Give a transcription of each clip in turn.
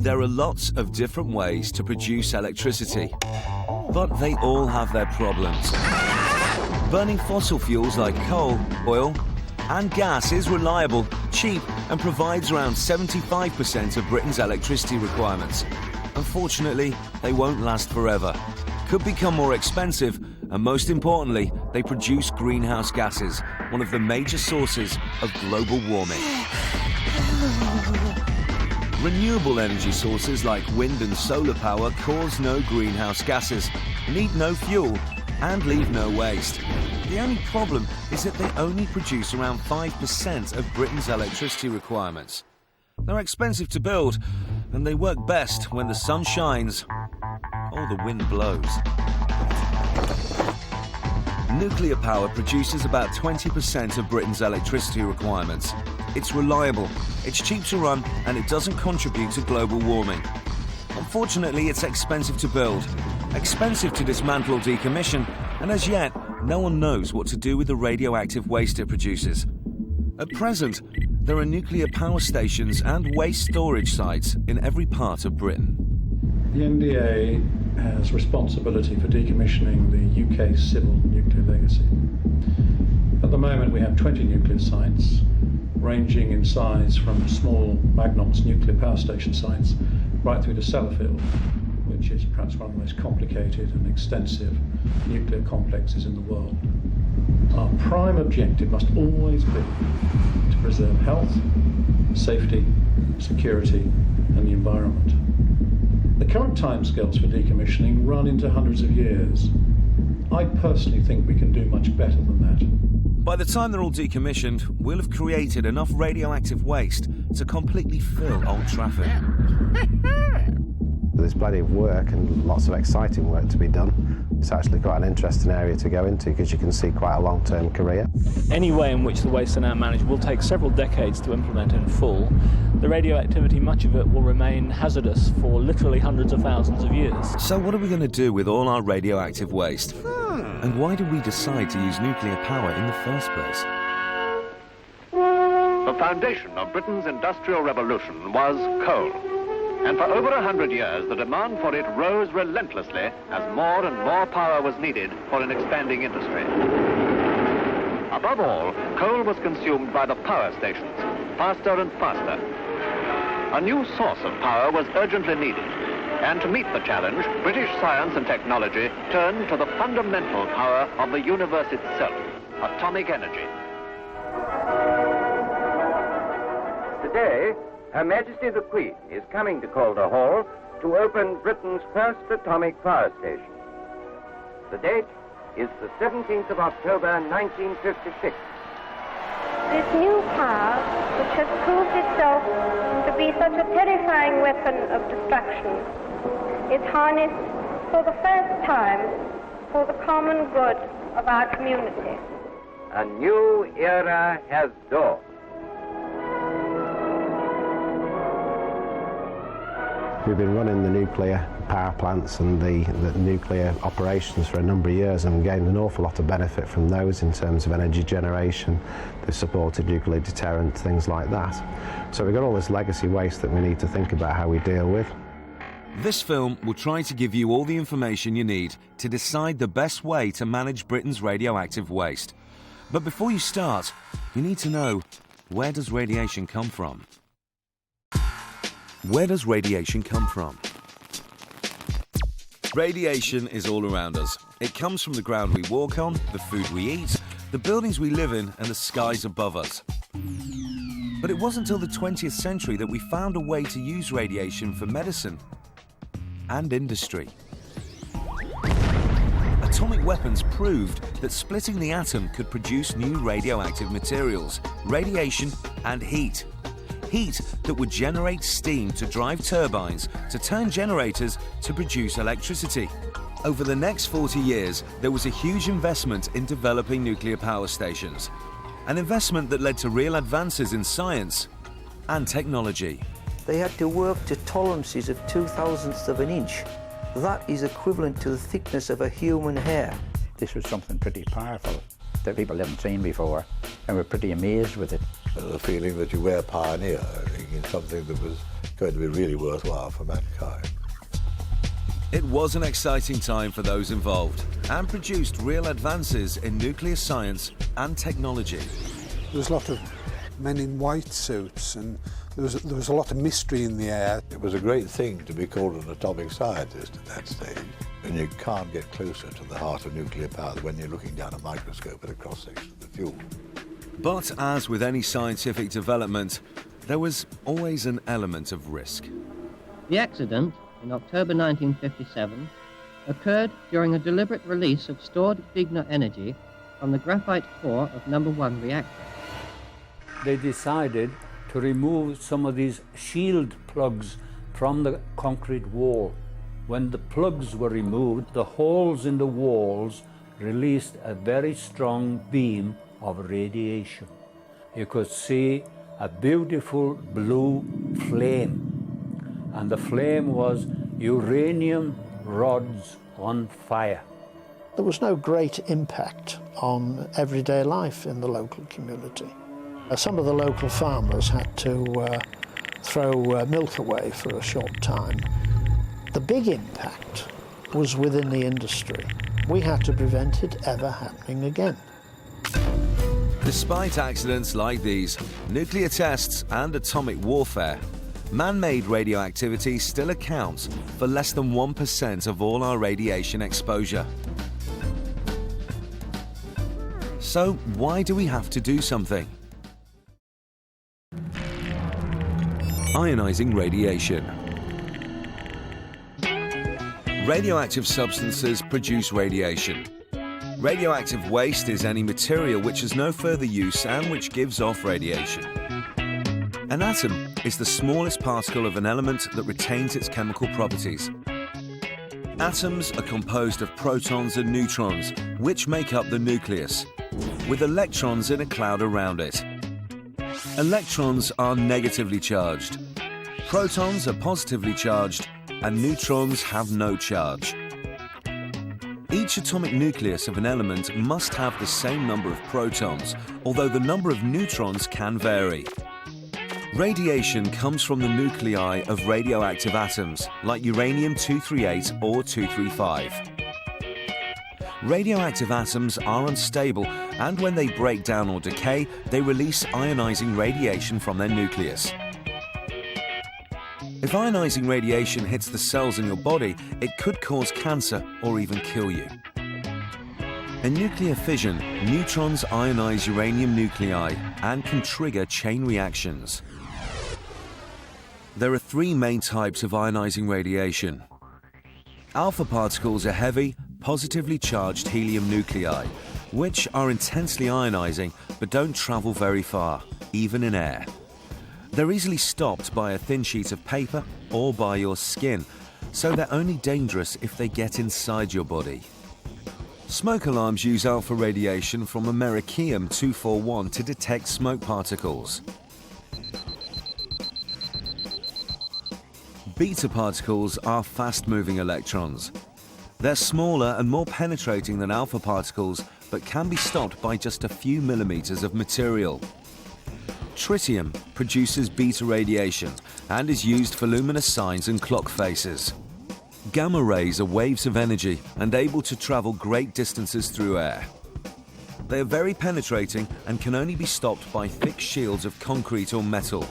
There are lots of different ways to produce electricity, but they all have their problems. Burning fossil fuels like coal, oil, and gas is reliable, cheap, and provides around 75% of Britain's electricity requirements. Unfortunately, they won't last forever, could become more expensive, and most importantly, they produce greenhouse gases, one of the major sources of global warming. Renewable energy sources like wind and solar power cause no greenhouse gases, need no fuel, and leave no waste. The only problem is that they only produce around 5% of Britain's electricity requirements. They're expensive to build, and they work best when the sun shines or the wind blows. Nuclear power produces about 20% of Britain's electricity requirements. It's reliable, it's cheap to run, and it doesn't contribute to global warming. Unfortunately, it's expensive to build, expensive to dismantle or decommission, and as yet, no one knows what to do with the radioactive waste it produces. At present, there are nuclear power stations and waste storage sites in every part of Britain. The NDA has responsibility for decommissioning the UK's civil nuclear legacy. At the moment, we have 20 nuclear sites, ranging in size from small Magnons nuclear power station sites right through to Sellafield, which is perhaps one of the most complicated and extensive nuclear complexes in the world. Our prime objective must always be to preserve health, safety, security, and the environment. The current timescales for decommissioning run into hundreds of years. I personally think we can do much better than that. By the time they're all decommissioned, we'll have created enough radioactive waste to completely fill Old Trafford. There's plenty of work and lots of exciting work to be done. It's actually quite an interesting area to go into because you can see quite a long-term career. Any way in which the waste are now managed will take several decades to implement in full. The radioactivity, much of it will remain hazardous for literally hundreds of thousands of years. So what are we going to do with all our radioactive waste? And why did we decide to use nuclear power in the first place? The foundation of Britain's Industrial Revolution was coal. And for over 100 years, the demand for it rose relentlessly as more and more power was needed for an expanding industry. Above all, coal was consumed by the power stations, faster and faster. A new source of power was urgently needed. And to meet the challenge, British science and technology turned to the fundamental power of the universe itself, atomic energy. Today, Her Majesty the Queen is coming to Calder Hall to open Britain's first atomic power station. The date is the 17th of October, 1956. This new power, which has proved itself to be such a terrifying weapon of destruction, is harnessed for the first time for the common good of our community. A new era has dawned. We've been running the nuclear power plants and the nuclear operations for a number of years and gained an awful lot of benefit from those in terms of energy generation. They've supported nuclear deterrent, things like that. So we've got all this legacy waste that we need to think about how we deal with. This film will try to give you all the information you need to decide the best way to manage Britain's radioactive waste. But before you start, you need to know, where does radiation come from? Where does radiation come from? Radiation is all around us. It comes from the ground we walk on, the food we eat, the buildings we live in, and the skies above us. But it wasn't until the 20th century that we found a way to use radiation for medicine and industry. Atomic weapons proved that splitting the atom could produce new radioactive materials, radiation, and heat. Heat that would generate steam to drive turbines to turn generators to produce electricity. Over the next 40 years, there was a huge investment in developing nuclear power stations. An investment that led to real advances in science and technology. They had to work to tolerances of 0.002 of an inch. That is equivalent to the thickness of a human hair. This was something pretty powerful that people haven't seen before, and were pretty amazed with it. The feeling that you were pioneering in something that was going to be really worthwhile for mankind. It was an exciting time for those involved and produced real advances in nuclear science and technology. There was a lot of men in white suits, and there was a lot of mystery in the air. It was a great thing to be called an atomic scientist at that stage. And you can't get closer to the heart of nuclear power when you're looking down a microscope at a cross-section of the fuel. But as with any scientific development, there was always an element of risk. The accident in October 1957 occurred during a deliberate release of stored Wigner energy from the graphite core of number 1 reactor. They decided to remove some of these shield plugs from the concrete wall. When the plugs were removed, the holes in the walls released a very strong beam of radiation. You could see a beautiful blue flame, and the flame was uranium rods on fire. There was no great impact on everyday life in the local community. Some of the local farmers had to throw milk away for a short time. The big impact was within the industry. We had to prevent it ever happening again. Despite accidents like these, nuclear tests and atomic warfare, man-made radioactivity still accounts for less than 1% of all our radiation exposure. So why do we have to do something? Ionizing radiation. Radioactive substances produce radiation. Radioactive waste is any material which has no further use and which gives off radiation. An atom is the smallest particle of an element that retains its chemical properties. Atoms are composed of protons and neutrons, which make up the nucleus, with electrons in a cloud around it. Electrons are negatively charged, protons are positively charged, and neutrons have no charge. Each atomic nucleus of an element must have the same number of protons, although the number of neutrons can vary. Radiation comes from the nuclei of radioactive atoms, like uranium-238 or 235. Radioactive atoms are unstable, and when they break down or decay, they release ionizing radiation from their nucleus. If ionizing radiation hits the cells in your body, it could cause cancer or even kill you. In nuclear fission, neutrons ionize uranium nuclei and can trigger chain reactions. There are 3 main types of ionizing radiation. Alpha particles are heavy, positively charged helium nuclei, which are intensely ionizing but don't travel very far, even in air. They're easily stopped by a thin sheet of paper or by your skin, so they're only dangerous if they get inside your body. Smoke alarms use alpha radiation from americium-241 to detect smoke particles. Beta particles are fast-moving electrons. They're smaller and more penetrating than alpha particles, but can be stopped by just a few millimeters of material. Tritium produces beta radiation and is used for luminous signs and clock faces. Gamma rays are waves of energy and able to travel great distances through air. They are very penetrating and can only be stopped by thick shields of concrete or metal.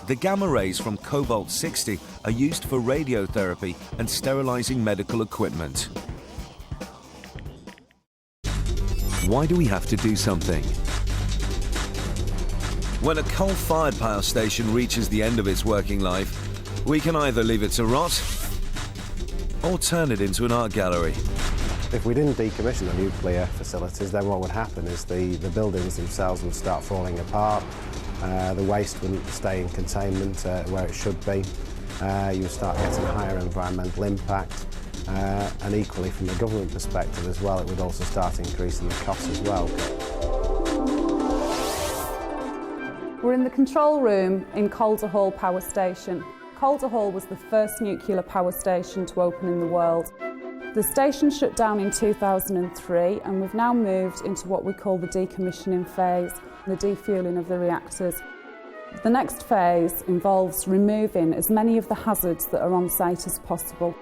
The gamma rays from cobalt-60 are used for radiotherapy and sterilizing medical equipment. Why do we have to do something? When a coal-fired power station reaches the end of its working life, we can either leave it to rot or turn it into an art gallery. If we didn't decommission the nuclear facilities, then what would happen is the buildings themselves would start falling apart, the waste wouldn't stay in containment where it should be, you would start getting higher environmental impact, and equally from the government perspective as well, it would also start increasing the costs as well. We're in the control room in Calder Hall Power Station. Calder Hall was the first nuclear power station to open in the world. The station shut down in 2003 and we've now moved into what we call the decommissioning phase, the defueling of the reactors. The next phase involves removing as many of the hazards that are on site as possible.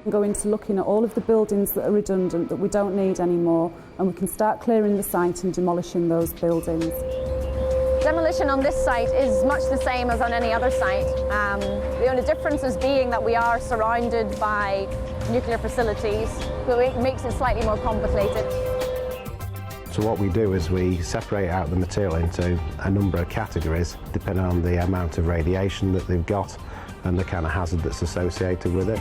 We go into looking at all of the buildings that are redundant, that we don't need anymore, and we can start clearing the site and demolishing those buildings. Demolition on this site is much the same as on any other site. The only difference is being that we are surrounded by nuclear facilities, so it makes it slightly more complicated. So what we do is we separate out the material into a number of categories depending on the amount of radiation that they've got and the kind of hazard that's associated with it.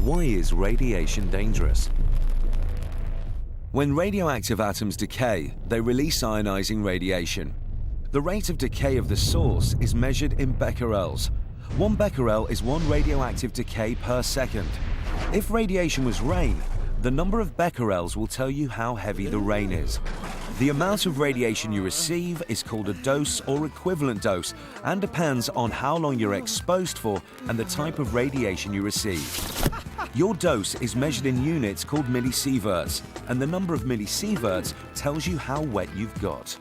Why is radiation dangerous? When radioactive atoms decay, they release ionizing radiation. The rate of decay of the source is measured in becquerels. 1 becquerel is 1 radioactive decay per second. If radiation was rain, the number of becquerels will tell you how heavy the rain is. The amount of radiation you receive is called a dose or equivalent dose and depends on how long you're exposed for and the type of radiation you receive. Your dose is measured in units called millisieverts, and the number of millisieverts tells you how wet you've got.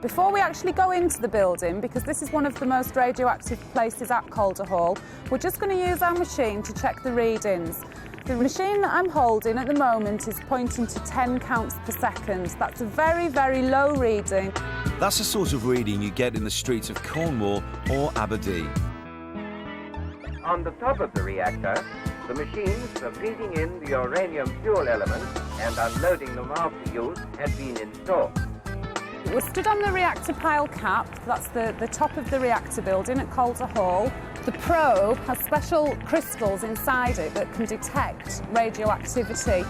Before we actually go into the building, because this is one of the most radioactive places at Calder Hall, we're just going to use our machine to check the readings. The machine that I'm holding at the moment is pointing to 10 counts per second. That's a very, very low reading. That's the sort of reading you get in the streets of Cornwall or Aberdeen. On the top of the reactor, the machines for feeding in the uranium fuel elements and unloading them after use had been installed. We're stood on the reactor pile cap, that's the top of the reactor building at Calder Hall. The probe has special crystals inside it that can detect radioactivity.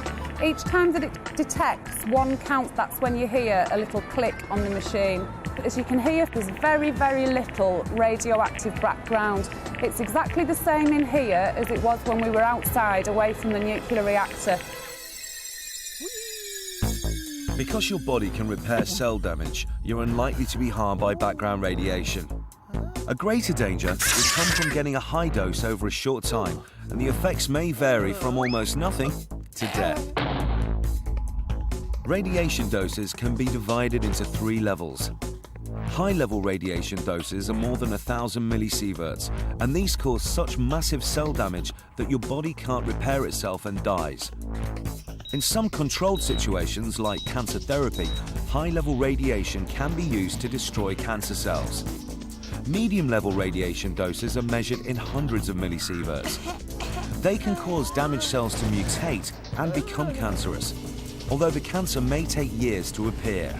Each time that it detects 1 count, that's when you hear a little click on the machine. As you can hear, there's very, very little radioactive background. It's exactly the same in here as it was when we were outside, away from the nuclear reactor. Because your body can repair cell damage, you're unlikely to be harmed by background radiation. A greater danger will come from getting a high dose over a short time, and the effects may vary from almost nothing to death. Radiation doses can be divided into 3 levels. High-level radiation doses are more than 1,000 millisieverts, and these cause such massive cell damage that your body can't repair itself and dies. In some controlled situations, like cancer therapy, high-level radiation can be used to destroy cancer cells. Medium-level radiation doses are measured in hundreds of millisieverts. They can cause damaged cells to mutate and become cancerous, although the cancer may take years to appear.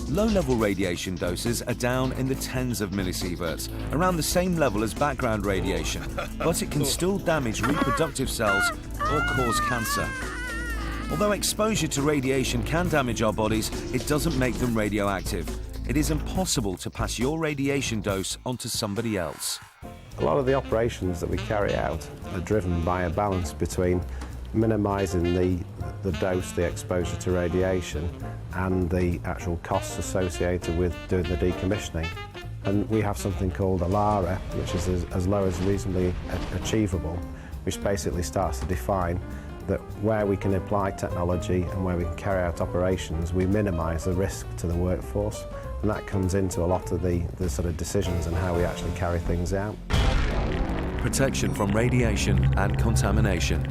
Low-level radiation doses are down in the tens of millisieverts, around the same level as background radiation, but it can still damage reproductive cells or cause cancer. Although exposure to radiation can damage our bodies, it doesn't make them radioactive. It is impossible to pass your radiation dose onto somebody else. A lot of the operations that we carry out are driven by a balance between minimising the dose, the exposure to radiation, and the actual costs associated with doing the decommissioning. And we have something called a LARA, which is as low as reasonably achievable, which basically starts to define that where we can apply technology and where we can carry out operations, we minimise the risk to the workforce. And that comes into a lot of the sort of decisions and how we actually carry things out. Protection from radiation and contamination.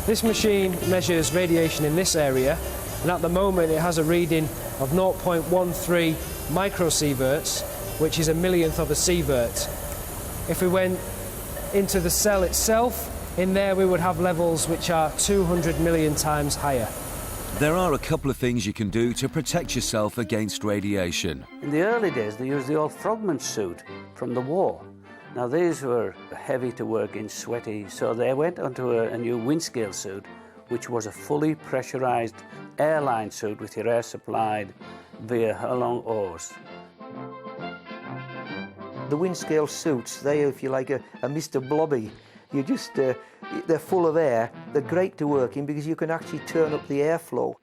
This machine measures radiation in this area, and at the moment it has a reading of 0.13 microsieverts, which is a millionth of a sievert. If we went into the cell itself, in there we would have levels which are 200 million times higher. There are a couple of things you can do to protect yourself against radiation. In the early days, they used the old frogman suit from the war. Now, these were heavy to work in, sweaty, so they went onto a new windscale suit, which was a fully pressurized airline suit with your air supplied via long oars. The windscale suits, they, if you like, a Mr. Blobby. You just, they're full of air. They're great to work in because you can actually turn up the airflow.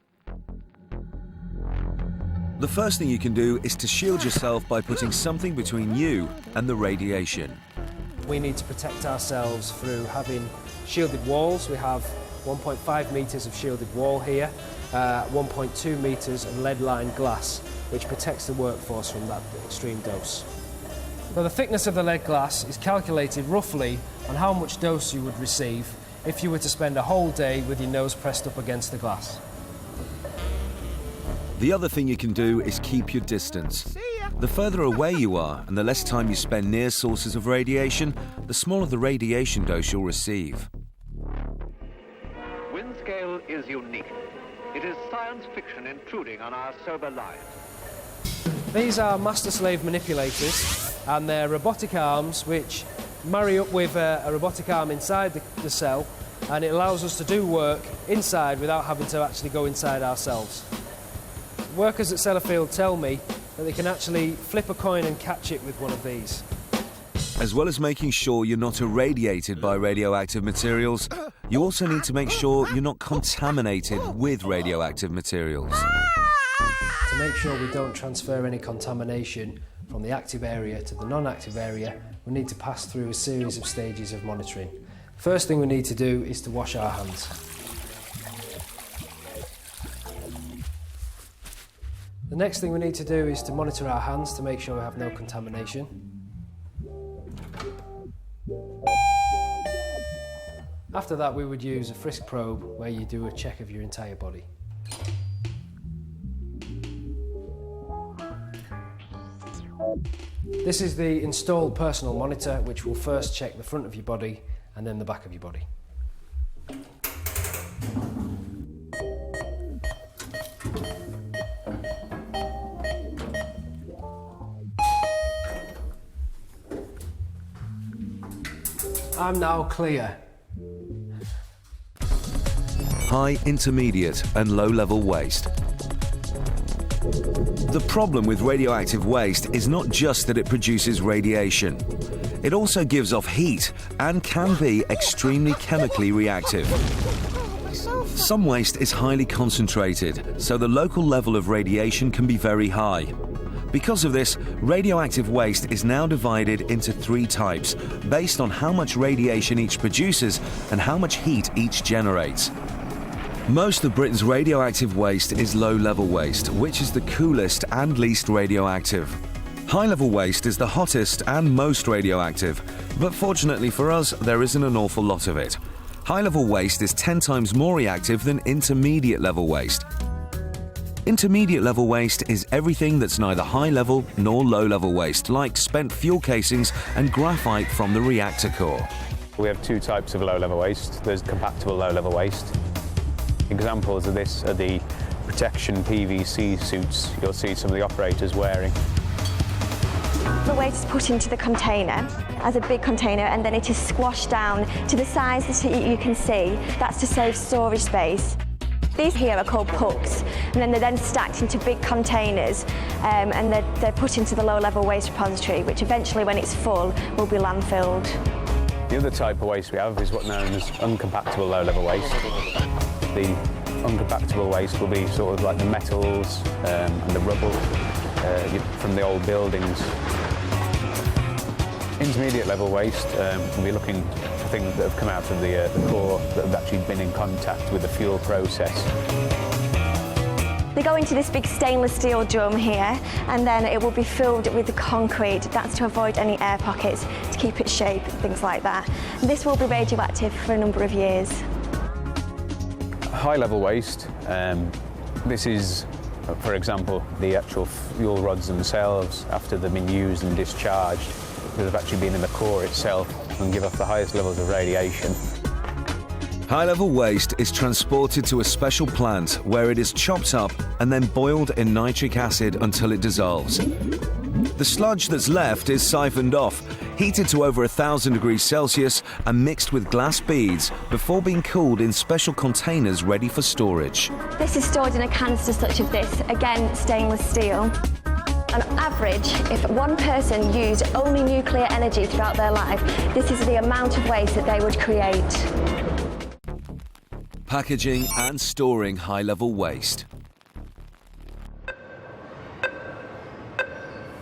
The first thing you can do is to shield yourself by putting something between you and the radiation. We need to protect ourselves through having shielded walls. We have 1.5 metres of shielded wall here. 1.2 metres of lead-lined glass, which protects the workforce from that extreme dose. So the thickness of the lead glass is calculated roughly on how much dose you would receive if you were to spend a whole day with your nose pressed up against the glass. The other thing you can do is keep your distance. The further away you are and the less time you spend near sources of radiation, the smaller the radiation dose you'll receive. Windscale is unique. It is science fiction intruding on our sober lives. These are master-slave manipulators, and they're robotic arms which marry up with a robotic arm inside the cell, and it allows us to do work inside without having to actually go inside ourselves. Workers at Sellafield tell me that they can actually flip a coin and catch it with one of these. As well as making sure you're not irradiated by radioactive materials, you also need to make sure you're not contaminated with radioactive materials. To make sure we don't transfer any contamination from the active area to the non-active area, we need to pass through a series of stages of monitoring. First thing we need to do is to wash our hands. The next thing we need to do is to monitor our hands to make sure we have no contamination. After that, we would use a frisk probe where you do a check of your entire body. This is the installed personal monitor, which will first check the front of your body and then the back of your body. I'm now clear. High, intermediate and low-level waste. The problem with radioactive waste is not just that it produces radiation. It also gives off heat and can be extremely chemically reactive. Some waste is highly concentrated, so the local level of radiation can be very high. Because of this, radioactive waste is now divided into 3 types, based on how much radiation each produces and how much heat each generates. Most of Britain's radioactive waste is low-level waste, which is the coolest and least radioactive. High-level waste is the hottest and most radioactive, but fortunately for us, there isn't an awful lot of it. High-level waste is 10 times more reactive than intermediate-level waste. Intermediate-level waste is everything that's neither high-level nor low-level waste, like spent fuel casings and graphite from the reactor core. We have 2 types of low-level waste. There's compactable low-level waste. Examples of this are the protection PVC suits you'll see some of the operators wearing. The waste is put into the container as a big container, and then it is squashed down to the size that you can see. That's to save storage space. These here are called pucks, and then they're then stacked into big containers, and they're put into the low-level waste repository, which eventually, when it's full, will be landfilled. The other type of waste we have is what's known as uncompactable low-level waste. The uncompactable waste will be sort of like the metals and the rubble from the old buildings. Intermediate level waste, we'll be looking for things that have come out of the core that have actually been in contact with the fuel process. They go into this big stainless steel drum here, and then it will be filled with the concrete. That's to avoid any air pockets, to keep its shape, things like that. And this will be radioactive for a number of years. High-level waste, this is, for example, the actual fuel rods themselves after they've been used and discharged. They've actually been in the core itself and give off the highest levels of radiation. High-level waste is transported to a special plant where it is chopped up and then boiled in nitric acid until it dissolves. The sludge that's left is siphoned off, heated to over 1,000 degrees Celsius and mixed with glass beads before being cooled in special containers ready for storage. This is stored in a canister such as this, again stainless steel. On average, if one person used only nuclear energy throughout their life, this is the amount of waste that they would create. Packaging and storing high-level waste.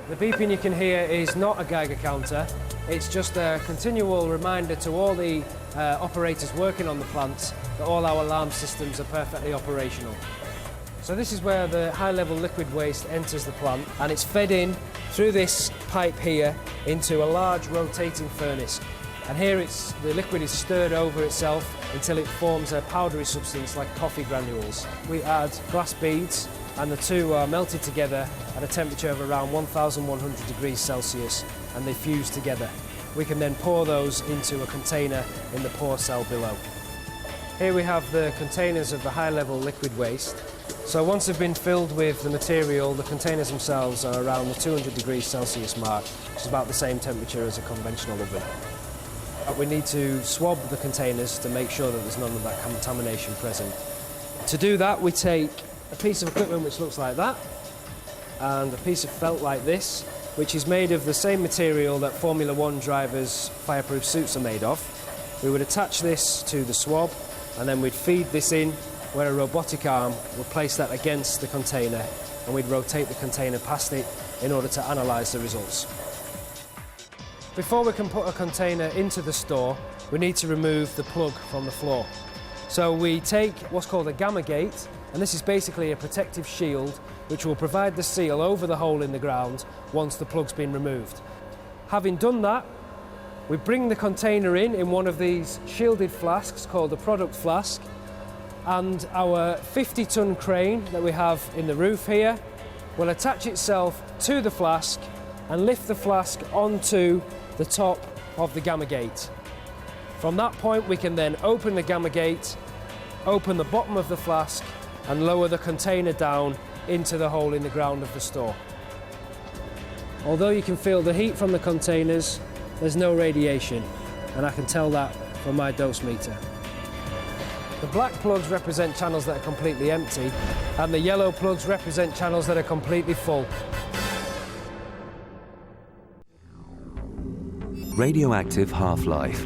The beeping you can hear is not a Geiger counter. It's just a continual reminder to all the operators working on the plant that all our alarm systems are perfectly operational. So this is where the high-level liquid waste enters the plant, and it's fed in through this pipe here into a large rotating furnace. And here the liquid is stirred over itself until it forms a powdery substance like coffee granules. We add glass beads, and the two are melted together at a temperature of around 1,100 degrees Celsius, and they fuse together. We can then pour those into a container in the pour cell below. Here we have the containers of the high-level liquid waste. So once they've been filled with the material, the containers themselves are around the 200 degrees Celsius mark, which is about the same temperature as a conventional oven. We need to swab the containers to make sure that there's none of that contamination present. To do that, we take a piece of equipment which looks like that, and a piece of felt like this, which is made of the same material that Formula One drivers' fireproof suits are made of. We would attach this to the swab, and then we'd feed this in, where a robotic arm would place that against the container, and we'd rotate the container past it in order to analyse the results. Before we can put a container into the store, we need to remove the plug from the floor. So we take what's called a gamma gate, and this is basically a protective shield which will provide the seal over the hole in the ground once the plug's been removed. Having done that, we bring the container in one of these shielded flasks called a product flask, and our 50-ton crane that we have in the roof here will attach itself to the flask and lift the flask onto the top of the gamma gate. From that point we can then open the gamma gate, open the bottom of the flask and lower the container down into the hole in the ground of the store. Although you can feel the heat from the containers, there's no radiation, and I can tell that from my dose meter. The black plugs represent channels that are completely empty, and the yellow plugs represent channels that are completely full. Radioactive half-life.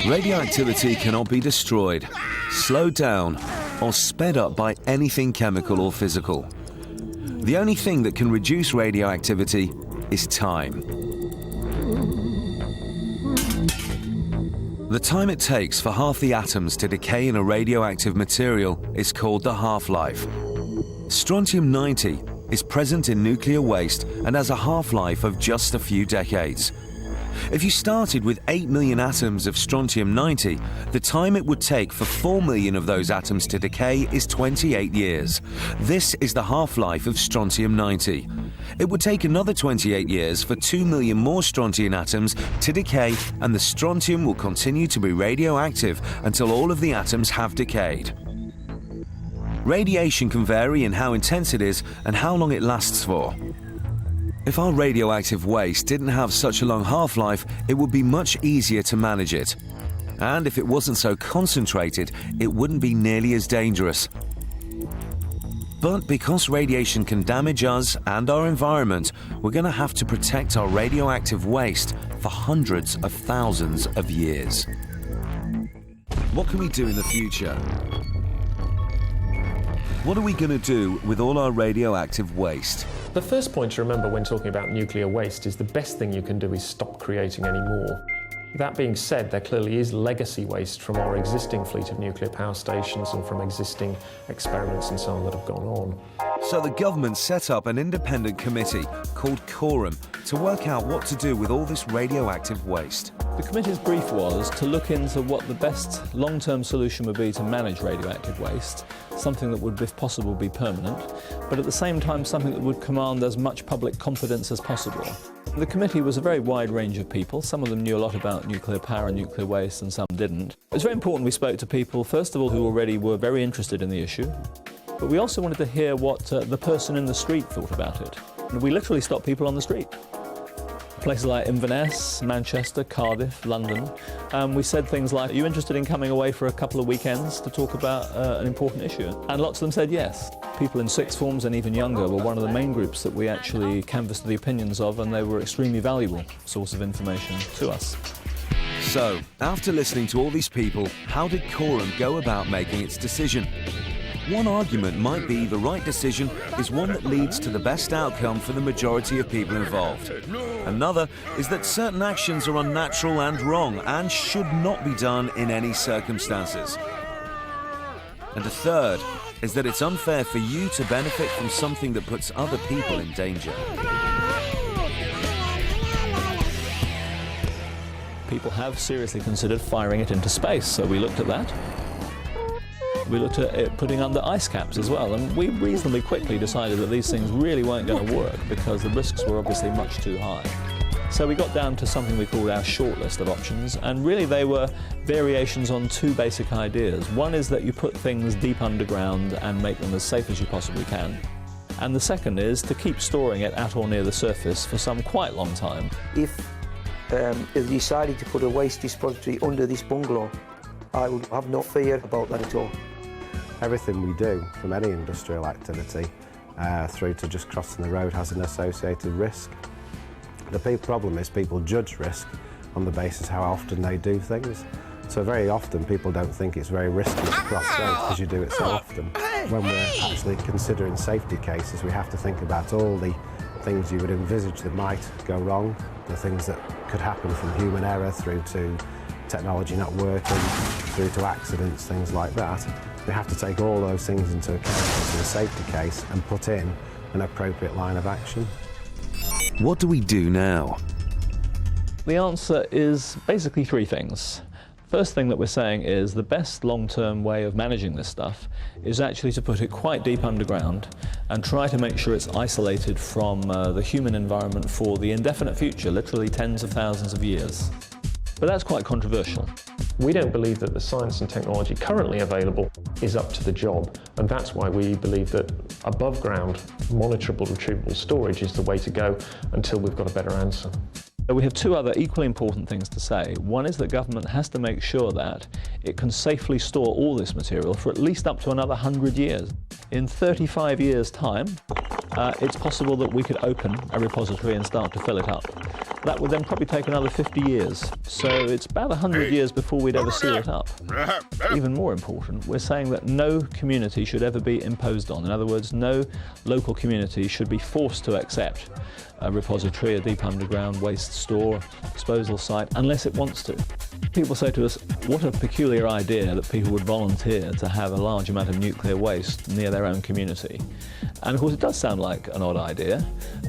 Radioactivity cannot be destroyed, slowed down, or sped up by anything chemical or physical. The only thing that can reduce radioactivity is time. The time it takes for half the atoms to decay in a radioactive material is called the half-life. Strontium-90 is present in nuclear waste and has a half-life of just a few decades. If you started with 8 million atoms of strontium-90, the time it would take for 4 million of those atoms to decay is 28 years. This is the half-life of strontium-90. It would take another 28 years for 2 million more strontium atoms to decay, and the strontium will continue to be radioactive until all of the atoms have decayed. Radiation can vary in how intense it is and how long it lasts for. If our radioactive waste didn't have such a long half-life, it would be much easier to manage it. And if it wasn't so concentrated, it wouldn't be nearly as dangerous. But because radiation can damage us and our environment, we're going to have to protect our radioactive waste for hundreds of thousands of years. What can we do in the future? What are we going to do with all our radioactive waste? The first point to remember when talking about nuclear waste is the best thing you can do is stop creating any more. That being said, there clearly is legacy waste from our existing fleet of nuclear power stations and from existing experiments and so on that have gone on. So the government set up an independent committee called Quorum to work out what to do with all this radioactive waste. The committee's brief was to look into what the best long-term solution would be to manage radioactive waste, something that would, if possible, be permanent, but at the same time something that would command as much public confidence as possible. The committee was a very wide range of people. Some of them knew a lot about nuclear power and nuclear waste, and some didn't. It was very important we spoke to people, first of all, who already were very interested in the issue, but we also wanted to hear what the person in the street thought about it. And we literally stopped people on the street. Places like Inverness, Manchester, Cardiff, London. We said things like, are you interested in coming away for a couple of weekends to talk about an important issue? And lots of them said yes. People in sixth forms and even younger were one of the main groups that we actually canvassed the opinions of, and they were extremely valuable source of information to us. So, after listening to all these people, how did Quorum go about making its decision? One argument might be the right decision is one that leads to the best outcome for the majority of people involved. Another is that certain actions are unnatural and wrong and should not be done in any circumstances. And a third is that it's unfair for you to benefit from something that puts other people in danger. People have seriously considered firing it into space, so we looked at that. We looked at it putting under ice caps as well, and we reasonably quickly decided that these things really weren't going to work because the risks were obviously much too high. So we got down to something we called our short list of options, and really they were variations on two basic ideas. One is that you put things deep underground and make them as safe as you possibly can. And the second is to keep storing it at or near the surface for some quite long time. If they decided to put a waste dispository under this bungalow, I would have no fear about that at all. Everything we do, from any industrial activity through to just crossing the road, has an associated risk. The big problem is people judge risk on the basis of how often they do things. So very often people don't think it's very risky to cross roads because you do it so often. When we're actually considering safety cases, we have to think about all the things you would envisage that might go wrong, the things that could happen from human error through to technology not working, through to accidents, things like that. We have to take all those things into account in a safety case and put in an appropriate line of action. What do we do now? The answer is basically three things. First thing that we're saying is the best long-term way of managing this stuff is actually to put it quite deep underground and try to make sure it's isolated from the human environment for the indefinite future, literally tens of thousands of years. But that's quite controversial. We don't believe that the science and technology currently available is up to the job, and that's why we believe that above ground, monitorable, retrievable storage is the way to go until we've got a better answer. We have two other equally important things to say. One is that government has to make sure that it can safely store all this material for at least up to another 100 years. In 35 years' time, it's possible that we could open a repository and start to fill it up. That would then probably take another 50 years. So it's about 100 years before we'd ever seal it up. Even more important, we're saying that no community should ever be imposed on. In other words, no local community should be forced to accept a repository, a deep underground waste store, disposal site, unless it wants to. People say to us, what a peculiar idea that people would volunteer to have a large amount of nuclear waste near their own community. And of course it does sound like an odd idea,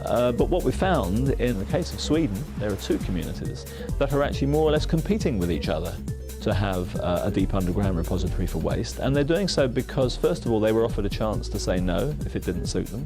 but what we found in the case of Sweden, there are two communities that are actually more or less competing with each other to have a deep underground repository for waste, and they're doing so because, first of all, they were offered a chance to say no if it didn't suit them,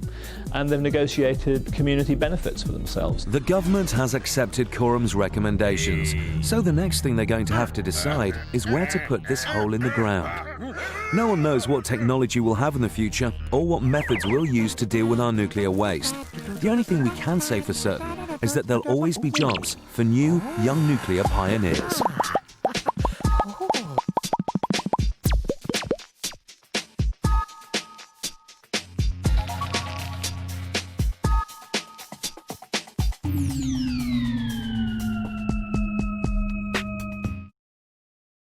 and they've negotiated community benefits for themselves. The government has accepted Quorum's recommendations, so the next thing they're going to have to decide is where to put this hole in the ground. No one knows what technology we'll have in the future or what methods we'll use to deal with our nuclear waste. The only thing we can say for certain is that there'll always be jobs for new, young nuclear pioneers.